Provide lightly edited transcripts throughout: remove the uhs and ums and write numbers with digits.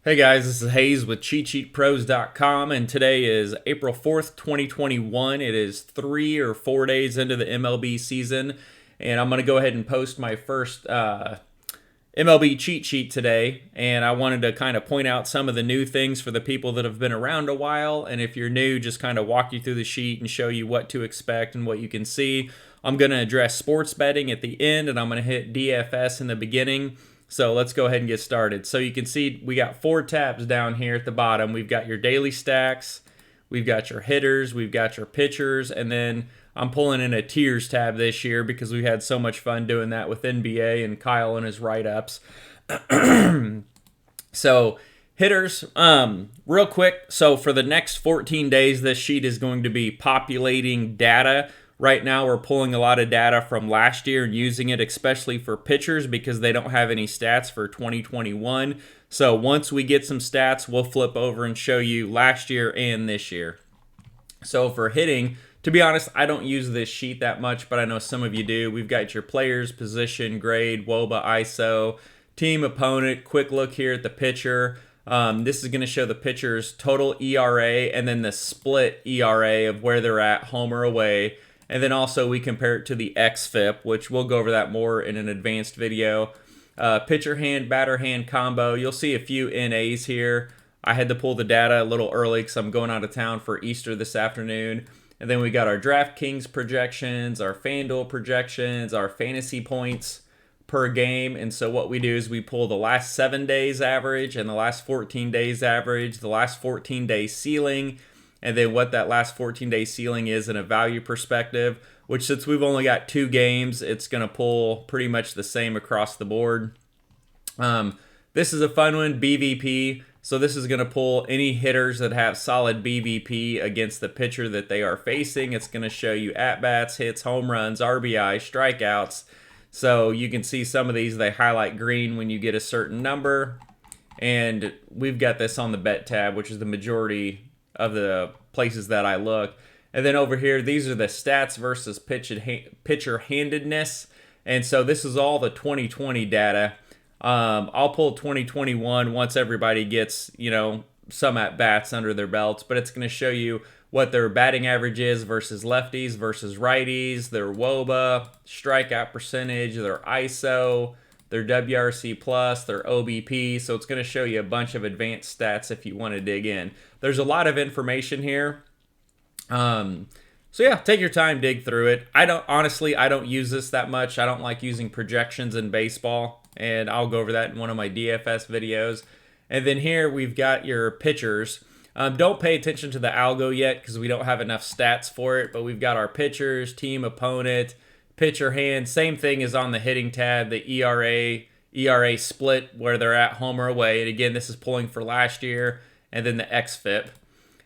Hey guys, this is Hayes with CheatSheetpros.com, and today is April 4th, 2021. It is 3 or 4 days into the MLB season, and I'm going to go ahead and post my first MLB cheat sheet today. And I wanted to kind of point out some of the new things for the people that have been around a while, and if you're new, just kind of walk you through the sheet and show you what to expect and what you can see. I'm going to address sports betting at the end, and I'm going to hit DFS in the beginning. So let's go ahead and get started. So you can see we got 4 tabs down here at the bottom. We've got your daily stacks, we've got your hitters, we've got your pitchers, and then I'm pulling in a tiers tab this year because we had so much fun doing that with NBA and Kyle and his write-ups. So hitters, real quick. So for the next 14 days, this sheet is going to be populating data. Right now, we're pulling a lot of data from last year and using it especially for pitchers because they don't have any stats for 2021. So once we get some stats, we'll flip over and show you last year and this year. So for hitting, to be honest, I don't use this sheet that much, but I know some of you do. We've got your players, position, grade, WOBA, ISO, team, opponent, quick look here at the pitcher. This is going to show the pitcher's total ERA and then the split ERA of where they're at, home or away. And then also we compare it to the XFIP, which we'll go over that more in an advanced video. Pitcher hand, batter hand combo. You'll see a few NAs here. I had to pull the data a little early because I'm going out of town for Easter this afternoon. And then we got our Draftkings projections, our FanDuel projections, our fantasy points per game. And so what we do is we pull the last 7 days average and the last 14 days average, the last 14 days ceiling, and then what that last 14-day ceiling is in a value perspective, which since we've only got 2 games, it's going to pull pretty much the same across the board. This is a fun one, BVP. So this is going to pull any hitters that have solid BVP against the pitcher that they are facing. It's going to show you at-bats, hits, home runs, RBI, strikeouts. So you can see some of these, they highlight green when you get a certain number. And we've got this on the bet tab, which is the majority of the places that I look. And then over here, these are the stats versus pitcher handedness. And so this is all the 2020 data. I'll pull 2021 once everybody gets, some at-bats under their belts. But it's going to show you what their batting average is versus lefties versus righties, their WOBA, strikeout percentage, their ISO, their WRC plus, their OBP. So it's going to show you a bunch of advanced stats if you want to dig in. There's a lot of information here. So yeah, take your time, dig through it. I don't use this that much. I don't like using projections in baseball, and I'll go over that in one of my DFS videos. And then here we've got your pitchers. Don't pay attention to the algo yet because we don't have enough stats for it, but we've got our pitchers, team, opponent, pitcher hand. Same thing as on the hitting tab, the ERA split where they're at, home or away. And again, this is pulling for last year, and then the XFIP.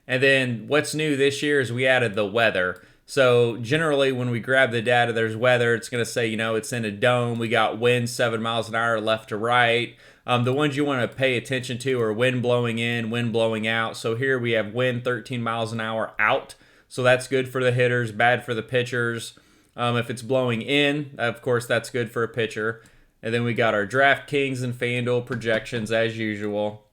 And then what's new this year is we added the weather. So generally when we grab the data, there's weather. It's going to say, it's in a dome. We got wind 7 miles an hour left to right. The ones you want to pay attention to are wind blowing in, wind blowing out. So here we have wind 13 miles an hour out. So that's good for the hitters, bad for the pitchers. If it's blowing in, of course, that's good for a pitcher. And then we got our Draftkings and FanDuel projections as usual.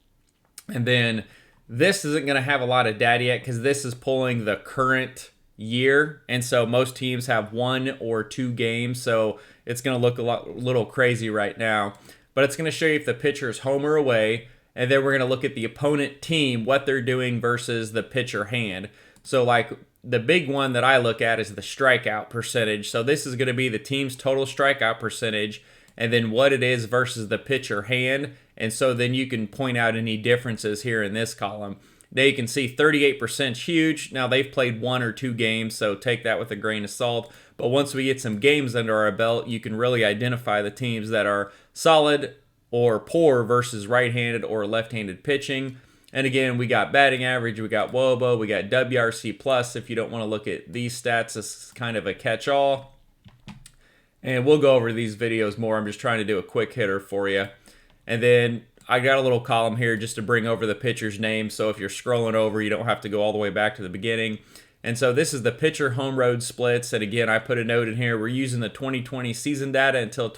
And then this isn't going to have a lot of data yet because this is pulling the current year. And so most teams have 1 or 2 games. So it's going to look a little crazy right now. But it's going to show you if the pitcher is home or away. And then we're going to look at the opponent team, what they're doing versus the pitcher hand. So like the big one that I look at is the strikeout percentage. So this is going to be the team's total strikeout percentage and then what it is versus the pitcher hand. And so then you can point out any differences here in this column. Now you can see 38% huge. Now they've played 1 or 2 games, so take that with a grain of salt. But once we get some games under our belt, you can really identify the teams that are solid or poor versus right-handed or left-handed pitching. And again, we got batting average, we got WOBA, we got WRC plus if you don't want to look at these stats as kind of a catch-all. And we'll go over these videos more. I'm just trying to do a quick hitter for you. And then I got a little column here just to bring over the pitcher's name. So if you're scrolling over, you don't have to go all the way back to the beginning. And so this is the pitcher home road splits. And again, I put a note in here. We're using the 2020 season data until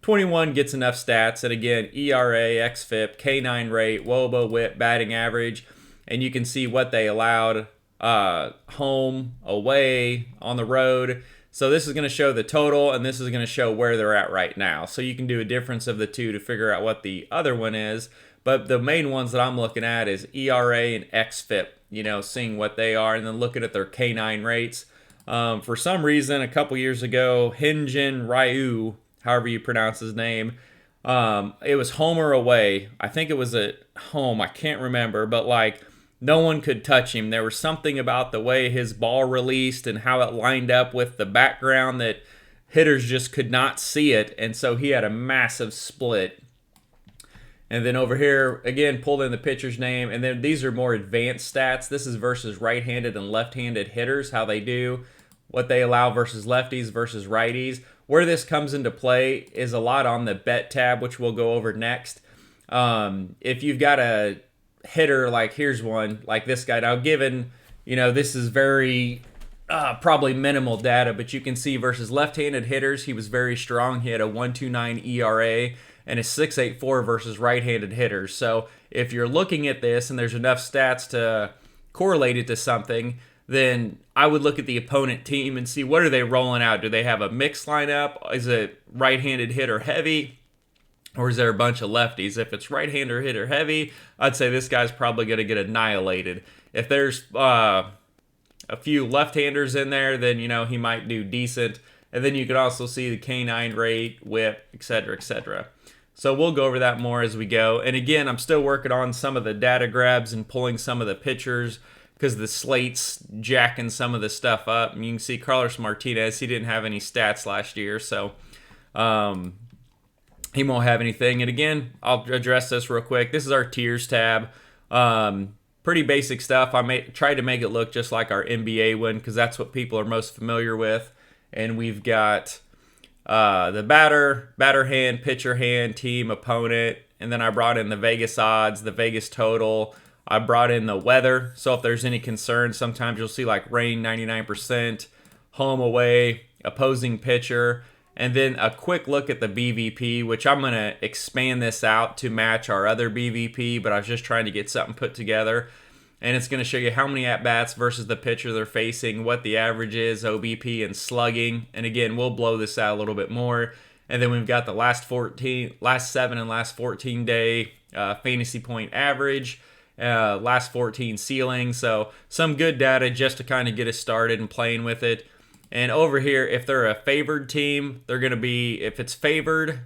21 gets enough stats. And again, ERA, xFIP, K9 rate, WOBA, WHIP, batting average. And you can see what they allowed home, away, on the road. So this is going to show the total, and this is going to show where they're at right now. So you can do a difference of the two to figure out what the other one is. But the main ones that I'm looking at is ERA and xFIP, seeing what they are, and then looking at their K9 rates. For some reason, a couple years ago, Hyunjin Ryu, however you pronounce his name, it was home or away. I think it was at home. I can't remember, but no one could touch him. There was something about the way his ball released and how it lined up with the background that hitters just could not see it, and so he had a massive split. And then over here, again, pulled in the pitcher's name, and then these are more advanced stats. This is versus right-handed and left-handed hitters, how they do, what they allow versus lefties versus righties. Where this comes into play is a lot on the bet tab, which we'll go over next. If you've got a hitter, here's one, like this guy. Now, given, this is very probably minimal data, but you can see versus left-handed hitters, he was very strong. He had a 1.29 ERA and a 6.84 versus right-handed hitters. So if you're looking at this and there's enough stats to correlate it to something, then I would look at the opponent team and see what are they rolling out. Do they have a mixed lineup? Is it right-handed hitter heavy? Or is there a bunch of lefties? If it's right-hander hitter heavy, I'd say this guy's probably going to get annihilated. If there's a few left-handers in there, then, he might do decent. And then you can also see the K9 rate, whip, etc., etc. So we'll go over that more as we go. And again, I'm still working on some of the data grabs and pulling some of the pictures because the slate's jacking some of the stuff up. And you can see Carlos Martinez, he didn't have any stats last year, so he won't have anything. And again, I'll address this real quick. This is our tiers tab. Pretty basic stuff. I tried to make it look just like our NBA one because that's what people are most familiar with. And we've got the batter hand, pitcher hand, team, opponent. And then I brought in the Vegas odds, the Vegas total. I brought in the weather. So if there's any concern, sometimes you'll see rain 99%, home, away, opposing pitcher. And then a quick look at the BVP, which I'm going to expand this out to match our other BVP, but I was just trying to get something put together. And it's going to show you how many at-bats versus the pitcher they're facing, what the average is, OBP, and slugging. And again, we'll blow this out a little bit more. And then we've got the last 7 and last 14 day fantasy point average, last 14 ceiling. So some good data just to kind of get us started and playing with it. And over here, if they're a favored team, they're going to be, if it's favored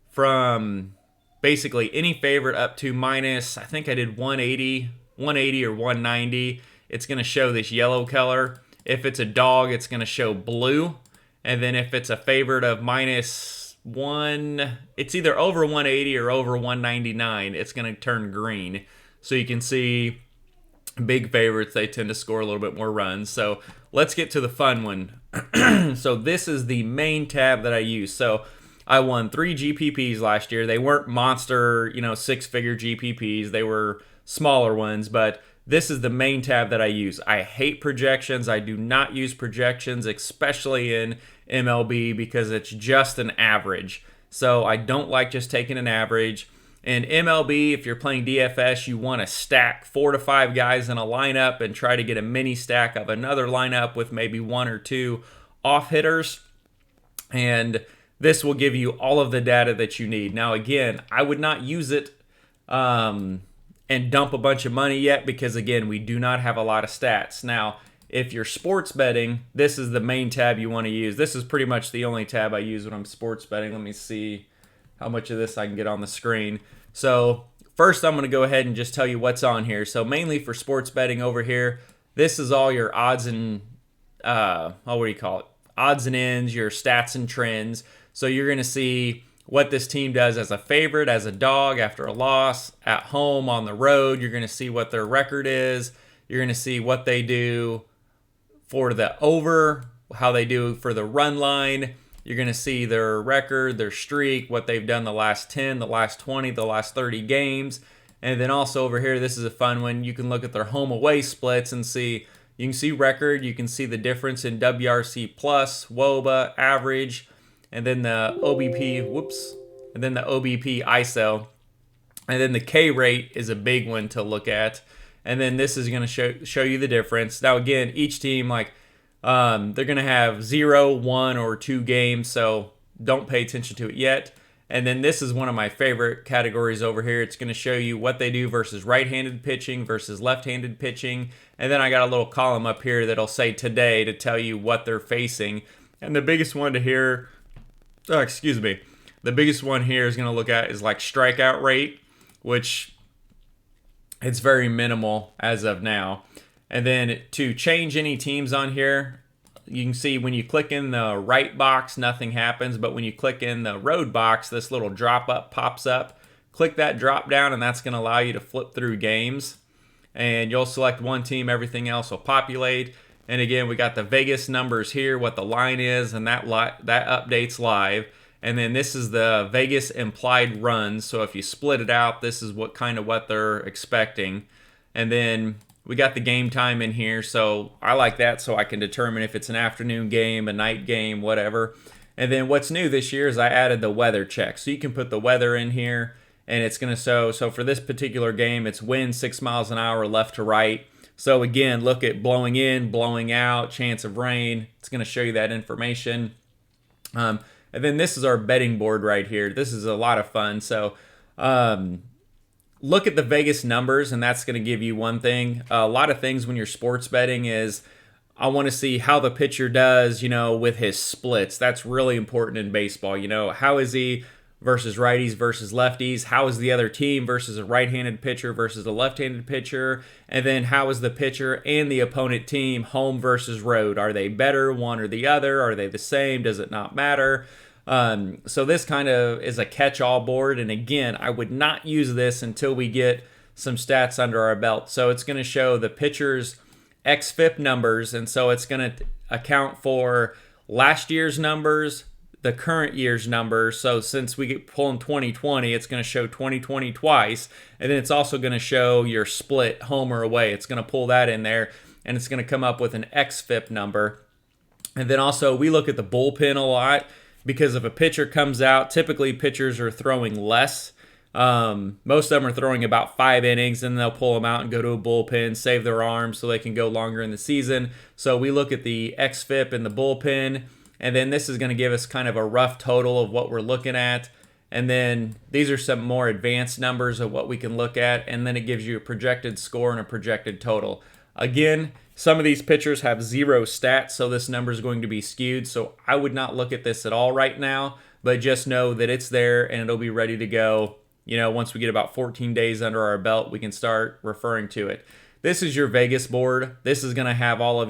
from basically any favorite up to minus, I think I did 180 or 190, it's going to show this yellow color. If it's a dog, it's going to show blue. And then if it's a favorite of -1, it's either over 180 or over 199, it's going to turn green. So you can see big favorites, they tend to score a little bit more runs. So let's get to the fun one. So this is the main tab that I use. So I won 3 GPPs last year. They weren't monster, 6-figure GPPs. They were smaller ones, but this is the main tab that I use. I hate projections. I do not use projections, especially in MLB, because it's just an average. So I don't like just taking an average. In MLB, if you're playing DFS, you want to stack 4 to 5 guys in a lineup and try to get a mini stack of another lineup with maybe 1 or 2 off hitters. And this will give you all of the data that you need. Now, again, I would not use it and dump a bunch of money yet because, again, we do not have a lot of stats. Now, if you're sports betting, this is the main tab you want to use. This is pretty much the only tab I use when I'm sports betting. Let me see how much of this I can get on the screen. So first, I'm going to go ahead and just tell you what's on here. So mainly for sports betting over here, this is all your odds and, odds and ends, your stats and trends. So you're going to see what this team does as a favorite, as a dog, after a loss, at home, on the road. You're going to see what their record is. You're going to see what they do for the over, how they do for the run line. You're going to see their record, their streak, what they've done the last 10, the last 20, the last 30 games. And then also over here, this is a fun one. You can look at their home-away splits and see, you can see record, you can see the difference in WRC plus, WOBA, average, and then the OBP, and then the OBP ISO, and then the K rate is a big one to look at. And then this is going to show you the difference. Now again, each team they're going to have 0, 1, or 2 games, so don't pay attention to it yet. And then this is one of my favorite categories over here. It's going to show you what they do versus right-handed pitching versus left-handed pitching. And then I got a little column up here that'll say today to tell you what they're facing. And the biggest one to here, the biggest one here is going to look at is like strikeout rate, which it's very minimal as of now. And then to change any teams on here, you can see when you click in the right box, nothing happens. But when you click in the road box, this little drop up pops up. Click that drop down, and that's going to allow you to flip through games. And you'll select one team, everything else will populate. And again, we got the Vegas numbers here, what the line is, and that updates live. And then this is the Vegas implied runs. So if you split it out, this is what they're expecting. And then we got the game time in here, so I like that so I can determine if it's an afternoon game, a night game, whatever. And then what's new this year is I added the weather check. So you can put the weather in here, and it's going to show. So for this particular game, it's wind 6 miles an hour left to right. So again, look at blowing in, blowing out, chance of rain. It's going to show you that information. And then this is our betting board right here. This is a lot of fun. So look at the Vegas numbers, and that's going to give you one thing. A lot of things when you're sports betting is I want to see how the pitcher does, with his splits. That's really important in baseball. How is he versus righties versus lefties? How is the other team versus a right-handed pitcher versus a left-handed pitcher? And then how is the pitcher and the opponent team home versus road? Are they better, one or the other? Are they the same? Does it not matter? So this kind of is a catch-all board, and again, I would not use this until we get some stats under our belt. So it's going to show the pitcher's xFIP numbers, and so it's going to account for last year's numbers, the current year's numbers. So since we get pulling 2020, it's going to show 2020 twice, and then it's also going to show your split home or away. It's going to pull that in there, and it's going to come up with an xFIP number. And then also we look at the bullpen a lot. Because if a pitcher comes out, typically pitchers are throwing less. Most of them are throwing about 5 innings, and they'll pull them out and go to a bullpen, save their arms so they can go longer in the season. So we look at the xFIP in the bullpen, and then this is going to give us kind of a rough total of what we're looking at. And then these are some more advanced numbers of what we can look at, and then it gives you a projected score and a projected total. Again, some of these pitchers have 0 stats, so this number is going to be skewed. So I would not look at this at all right now, but just know that it's there and it'll be ready to go. Once we get about 14 days under our belt, we can start referring to it. This is your Vegas board. This is going to have all of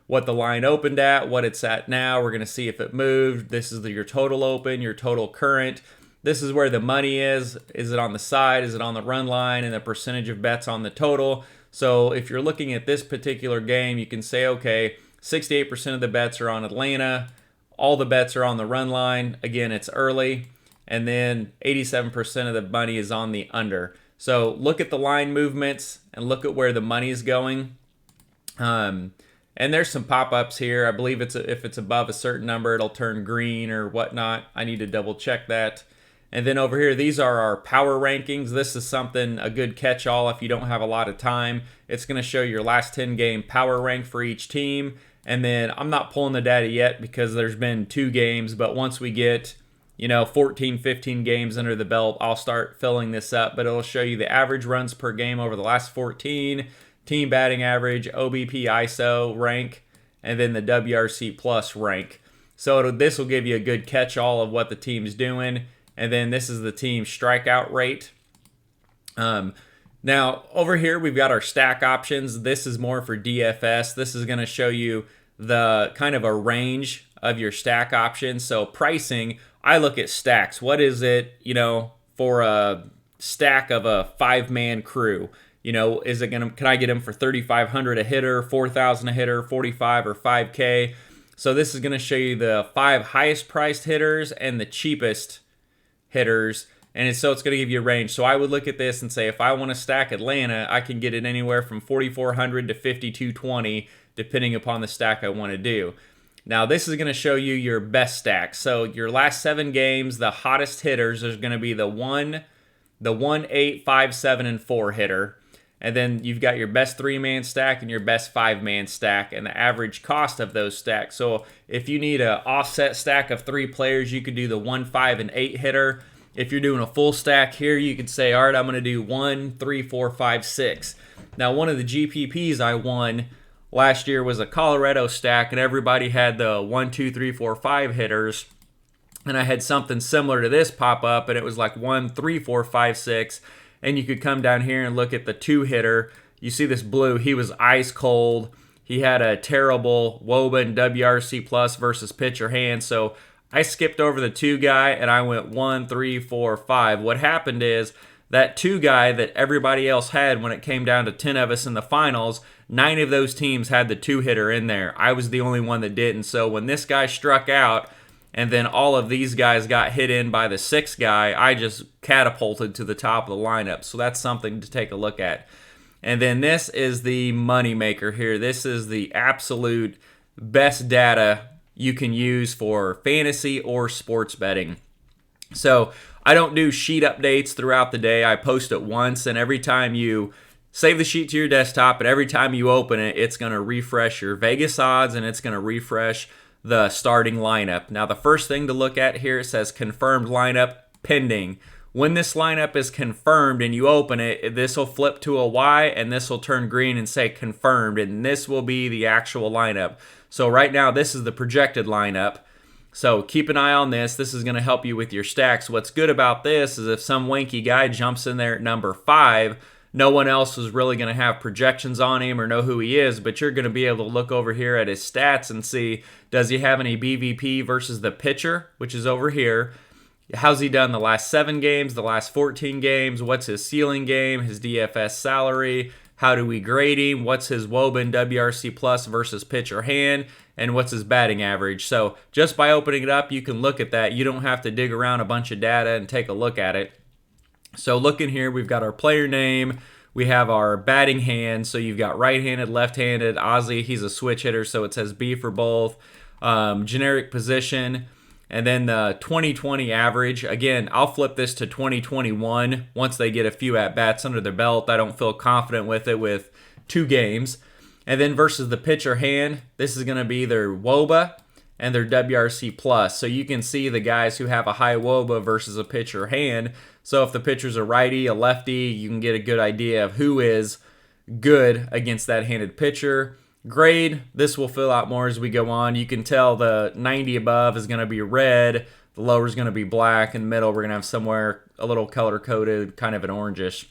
what the line opened at, what it's at now. We're going to see if it moved. This is your total open, your total current. This is where the money is. Is it on the side? Is it on the run line? And the percentage of bets on the total. So if you're looking at this particular game, you can say, okay, 68% of the bets are on Atlanta. All the bets are on the run line. Again, it's early. And then 87% of the money is on the under. So look at the line movements and look at where the money is going. And there's some pop-ups here. I believe if it's above a certain number, it'll turn green or whatnot. I need to double check that. And then over here, these are our power rankings. This is a good catch-all if you don't have a lot of time. It's going to show your last 10 game power rank for each team. And then I'm not pulling the data yet because there's been 2 games. But once we get, 14, 15 games under the belt, I'll start filling this up. But it'll show you the average runs per game over the last 14, team batting average, OBP ISO rank, and then the WRC plus rank. So this will give you a good catch-all of what the team's doing. And then this is the team strikeout rate. Now, over here, we've got our stack options. This is more for DFS. This is going to show you the kind of a range of your stack options. So pricing, I look at stacks. What is it, for a stack of a 5-man crew? Can I get them for $3,500 a hitter, $4,000 a hitter, $45 or $5K? So this is going to show you the 5 highest priced hitters and the cheapest hitters, and so it's going to give you a range. So I would look at this and say, if I want to stack Atlanta, I can get it anywhere from $4,400 to $5,220, depending upon the stack I want to do. Now, this is going to show you your best stack. So your last 7 games, the hottest hitters, there's going to be the 1, 8, 5, 7, and 4 hitter. And then you've got your best 3-man stack and your best 5-man stack and the average cost of those stacks. So if you need an offset stack of 3 players, you could do the 1, 5, and 8 hitter. If you're doing a full stack here, you could say, all right, I'm going to do 1, 3, 4, 5, 6. Now, one of the GPPs I won last year was a Colorado stack, and everybody had the 1, 2, 3, 4, 5 hitters. And I had something similar to this pop up, and it was like 1, 3, 4, 5, 6. And you could come down here and look at the 2 hitter. You see this blue, he was ice cold. He had a terrible WOBA and WRC plus versus pitcher hand. So I skipped over the 2 guy and I went 1, 3, 4, 5. What happened is that 2 guy that everybody else had when it came down to 10 of us in the finals, 9 of those teams had the 2 hitter in there. I was the only one that didn't. So when this guy struck out, and then all of these guys got hit in by the 6th guy, I just catapulted to the top of the lineup. So that's something to take a look at. And then this is the money maker here. This is the absolute best data you can use for fantasy or sports betting. So I don't do sheet updates throughout the day. I post it once, and every time you save the sheet to your desktop, and every time you open it, it's going to refresh your Vegas odds, and it's going to refresh the starting lineup. Now, the first thing to look at here, it says confirmed lineup pending. When this lineup is confirmed and you open it, this will flip to a Y and this will turn green and say confirmed, and this will be the actual lineup. So right now, this is the projected lineup. So keep an eye on this. This is going to help you with your stacks. What's good about this is if some wanky guy jumps in there at number 5, no one else is really going to have projections on him or know who he is, but you're going to be able to look over here at his stats and see, does he have any BVP versus the pitcher, which is over here? How's he done the last 7 games, the last 14 games? What's his ceiling game, his DFS salary? How do we grade him? What's his WOBA and WRC plus versus pitcher hand? And what's his batting average? So just by opening it up, you can look at that. You don't have to dig around a bunch of data and take a look at it. So look in here, we've got our player name, we have our batting hand, so you've got right-handed, left-handed. Ozzy, he's a switch hitter, so it says B for both. Generic position, and then the 2020 average. Again, I'll flip this to 2021 once they get a few at-bats under their belt. I don't feel confident with it with 2 games. And then versus the pitcher hand, this is going to be their WOBA and their WRC plus. So you can see the guys who have a high WOBA versus a pitcher hand. So if the pitcher's a righty, a lefty, you can get a good idea of who is good against that handed pitcher. Grade, this will fill out more as we go on. You can tell the 90 above is going to be red, the lower is going to be black, and the middle we're going to have somewhere a little color-coded, kind of an orangish.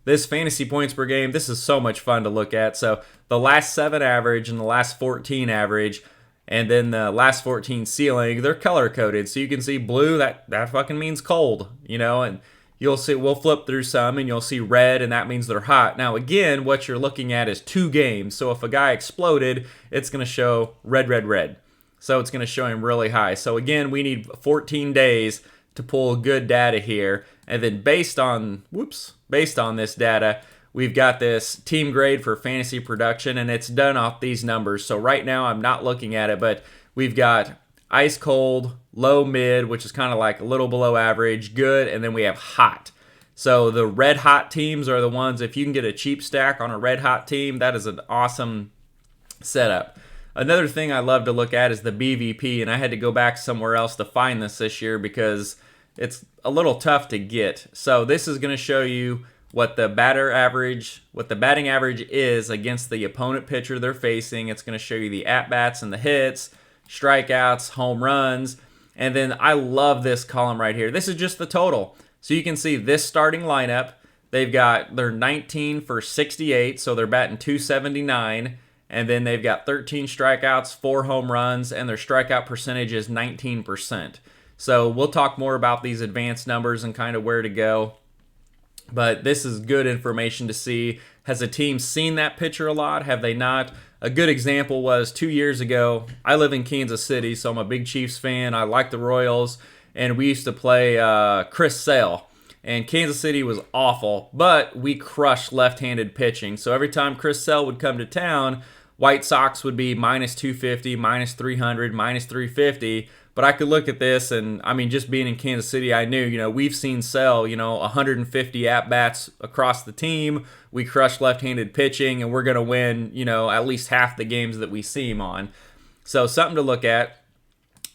This fantasy points per game, this is so much fun to look at. So the last 7 average and the last 14 average, and then the last 14 ceiling, they're color-coded. So you can see blue, that fucking means cold, you know, and you'll see, we'll flip through some and you'll see red, and that means they're hot. Now, again, what you're looking at is 2 games. So if a guy exploded, it's going to show red, red, red. So it's going to show him really high. So again, we need 14 days to pull good data here. And then based on this data, we've got this team grade for fantasy production, and it's done off these numbers. So right now, I'm not looking at it, but we've got ice cold, low mid, which is kind of like a little below average, good, and then we have hot. So the red hot teams are the ones, if you can get a cheap stack on a red hot team, that is an awesome setup. Another thing I love to look at is the BVP, and I had to go back somewhere else to find this year because it's a little tough to get. So this is going to show you what the batting average is against the opponent pitcher they're facing. It's going to show you the at-bats and the hits, strikeouts, home runs, and then I love this column right here. This is just the total. So you can see this starting lineup, they're 19 for 68, so they're batting 279, and then they've got 13 strikeouts, 4 home runs, and their strikeout percentage is 19%. So we'll talk more about these advanced numbers and kind of where to go. But this is good information to see. Has a team seen that pitcher a lot? Have they not? A good example was 2 years ago. I live in Kansas City, so I'm a big Chiefs fan. I like the Royals, and we used to play Chris Sale. And Kansas City was awful, but we crushed left-handed pitching. So every time Chris Sale would come to town, White Sox would be minus 250, minus 300, minus 350. But I could look at this, and I mean, just being in Kansas City, I knew, we've seen Sell, 150 at-bats across the team. We crush left-handed pitching, and we're going to win, at least half the games that we see him on. So something to look at.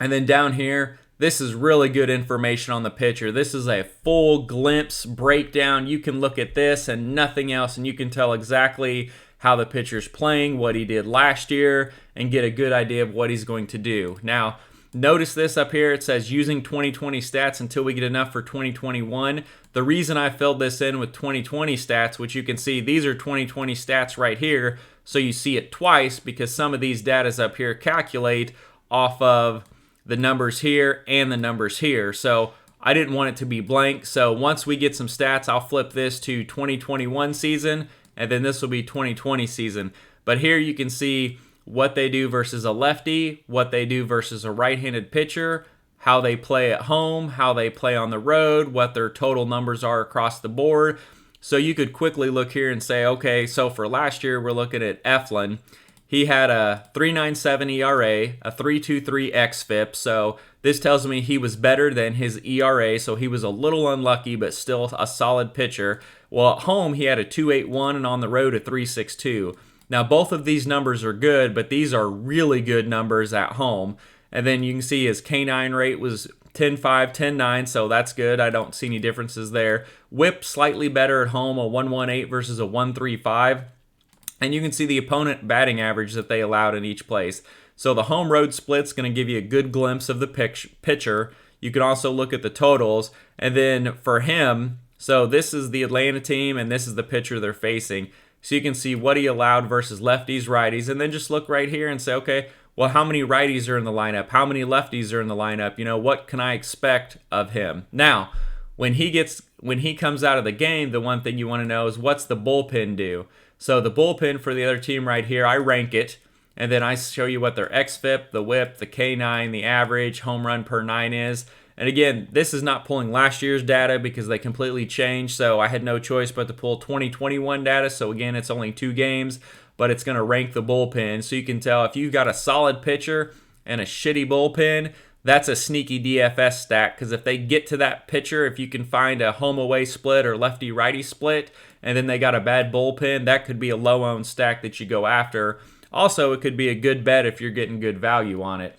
And then down here, this is really good information on the pitcher. This is a full glimpse breakdown. You can look at this and nothing else, and you can tell exactly how the pitcher's playing, what he did last year, and get a good idea of what he's going to do. Now, notice this up here. It says using 2020 stats until we get enough for 2021. The reason I filled this in with 2020 stats, which you can see, these are 2020 stats right here. So you see it twice because some of these datas up here calculate off of the numbers here and the numbers here. So I didn't want it to be blank. So once we get some stats, I'll flip this to 2021 season, and then this will be 2020 season. But here you can see what they do versus a lefty, what they do versus a right-handed pitcher, how they play at home, how they play on the road, what their total numbers are across the board. So you could quickly look here and say, okay, so for last year, we're looking at Eflin. He had a 3.97 ERA, a 3.23 xFIP, so this tells me he was better than his ERA, so he was a little unlucky, but still a solid pitcher. Well, at home, he had a 2.81, and on the road, a 3.62. Now, both of these numbers are good, but these are really good numbers at home. And then you can see his K9 rate was 10.5, 10.9, so that's good. I don't see any differences there. WHIP slightly better at home, a 1.18 versus a 1.35. And you can see the opponent batting average that they allowed in each place. So the home road split's going to give you a good glimpse of the pitcher. You can also look at the totals. And then for him, so this is the Atlanta team and this is the pitcher they're facing. So you can see what he allowed versus lefties, righties, and then just look right here and say, okay, well, how many righties are in the lineup? How many lefties are in the lineup? What can I expect of him? Now, when he comes out of the game, the one thing you want to know is what's the bullpen do? So the bullpen for the other team right here, I rank it, and then I show you what their xFIP, the WHIP, the K9, the average, home run per 9 is. And again, this is not pulling last year's data because they completely changed, so I had no choice but to pull 2021 data. So again, it's only 2 games, but it's going to rank the bullpen. So you can tell if you've got a solid pitcher and a shitty bullpen, that's a sneaky DFS stack, because if they get to that pitcher, if you can find a home-away split or lefty-righty split, and then they got a bad bullpen, that could be a low-owned stack that you go after. Also, it could be a good bet if you're getting good value on it.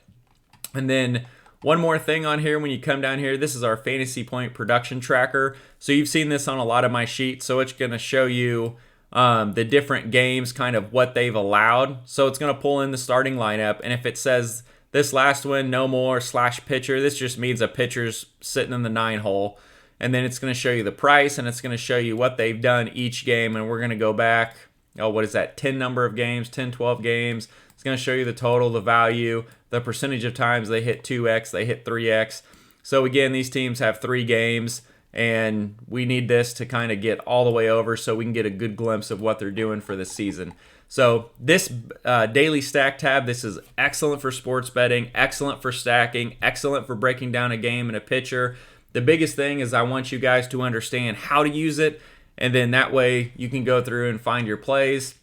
And then one more thing on here, when you come down here, this is our fantasy point production tracker. So you've seen this on a lot of my sheets, so it's going to show you the different games, kind of what they've allowed. So it's going to pull in the starting lineup, and if it says this last one, no more / pitcher, this just means a pitcher's sitting in the 9 hole. And then it's going to show you the price, and it's going to show you what they've done each game. And we're going to go back, 10 number of games, 10, 12 games. It's going to show you the total, the value, the percentage of times they hit 2x, they hit 3x. So again, these teams have 3 games, and we need this to kind of get all the way over so we can get a good glimpse of what they're doing for the season. So this daily stack tab, this is excellent for sports betting, excellent for stacking, excellent for breaking down a game and a pitcher. The biggest thing is I want you guys to understand how to use it, and then that way you can go through and find your plays.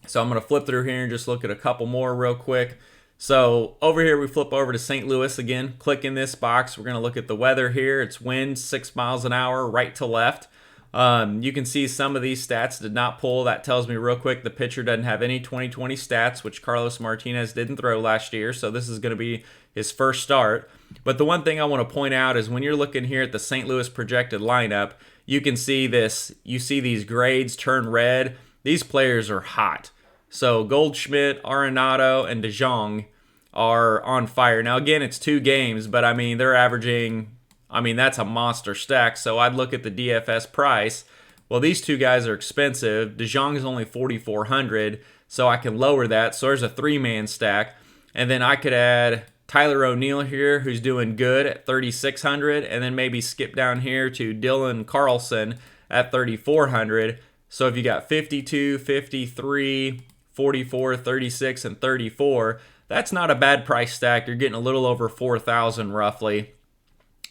So I'm going to flip through here and just look at a couple more real quick. So over here we flip over to St. Louis again. Click in this box. We're going to look at the weather here. It's wind 6 miles an hour right to left. You can see some of these stats did not pull. That tells me real quick the pitcher doesn't have any 2020 stats, which Carlos Martinez didn't throw last year. So this is going to be his first start. But the one thing I want to point out is when you're looking here at the St. Louis projected lineup, you can see this. You see these grades turn red. These players are hot. So Goldschmidt, Arenado, and DeJong are on fire. Now, again, it's 2 games, but I mean, they're averaging, that's a monster stack. So I'd look at the DFS price. Well, these 2 guys are expensive. DeJong is only $4,400, so I can lower that. So there's a 3-man stack. And then I could add Tyler O'Neill here, who's doing good at $3,600, and then maybe skip down here to Dylan Carlson at $3,400. So if you got 52, 53, 44, 36, and 34, that's not a bad price stack. You're getting a little over 4,000 roughly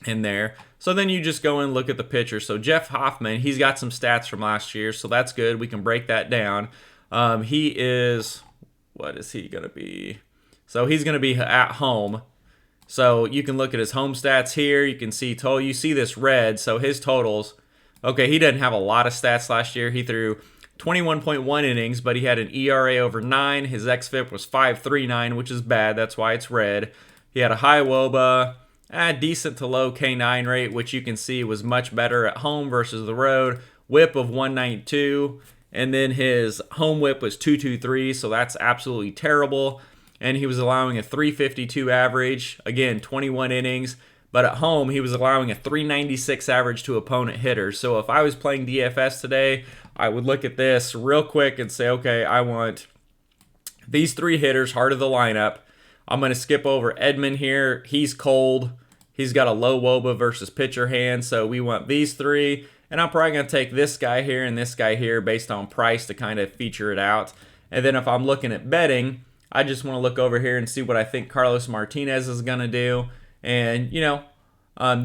in there. So then you just go and look at the pitcher. So Jeff Hoffman, he's got some stats from last year, so that's good. We can break that down. He is what is he going to be? So he's going to be at home. So you can look at his home stats here. You can see total. You see this red. So his totals. Okay, he didn't have a lot of stats last year. He threw 21.1 innings, but he had an ERA over 9. His xFIP was 5.39, which is bad. That's why it's red. He had a high WOBA, decent to low K9 rate, which you can see was much better at home versus the road. WHIP of 192, and then his home WHIP was 223, so that's absolutely terrible. And he was allowing a 352 average, again, 21 innings. But at home, he was allowing a 396 average to opponent hitters. So if I was playing DFS today, I would look at this real quick and say, okay, I want these 3 hitters, heart of the lineup. I'm going to skip over Edman here. He's cold. He's got a low WOBA versus pitcher hand. So we want these 3. And I'm probably going to take this guy here and this guy here based on price to kind of feature it out. And then if I'm looking at betting, I just want to look over here and see what I think Carlos Martinez is going to do. And,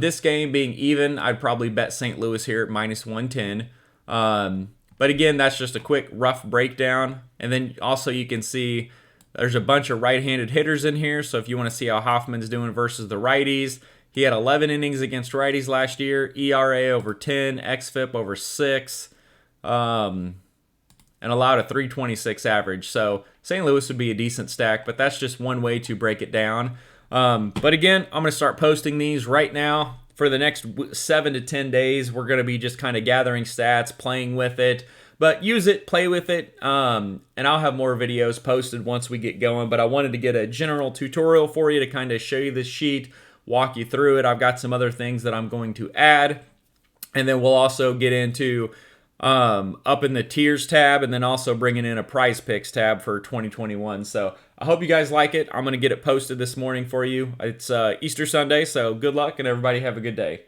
this game being even, I'd probably bet St. Louis here at -110. But again, that's just a quick rough breakdown. And then also you can see there's a bunch of right-handed hitters in here. So if you want to see how Hoffman's doing versus the righties, he had 11 innings against righties last year, ERA over 10, xFIP over 6, and allowed a 326 average. So St. Louis would be a decent stack, but that's just one way to break it down. But again, I'm going to start posting these right now. For the next 7 to 10 days, we're going to be just kind of gathering stats, playing with it. But use it, play with it, and I'll have more videos posted once we get going. But I wanted to get a general tutorial for you to kind of show you this sheet, walk you through it. I've got some other things that I'm going to add. And then we'll also get into up in the tiers tab, and then also bringing in a prize picks tab for 2021. So I hope you guys like it. I'm going to get it posted this morning for you. It's Easter Sunday, so good luck, and everybody have a good day.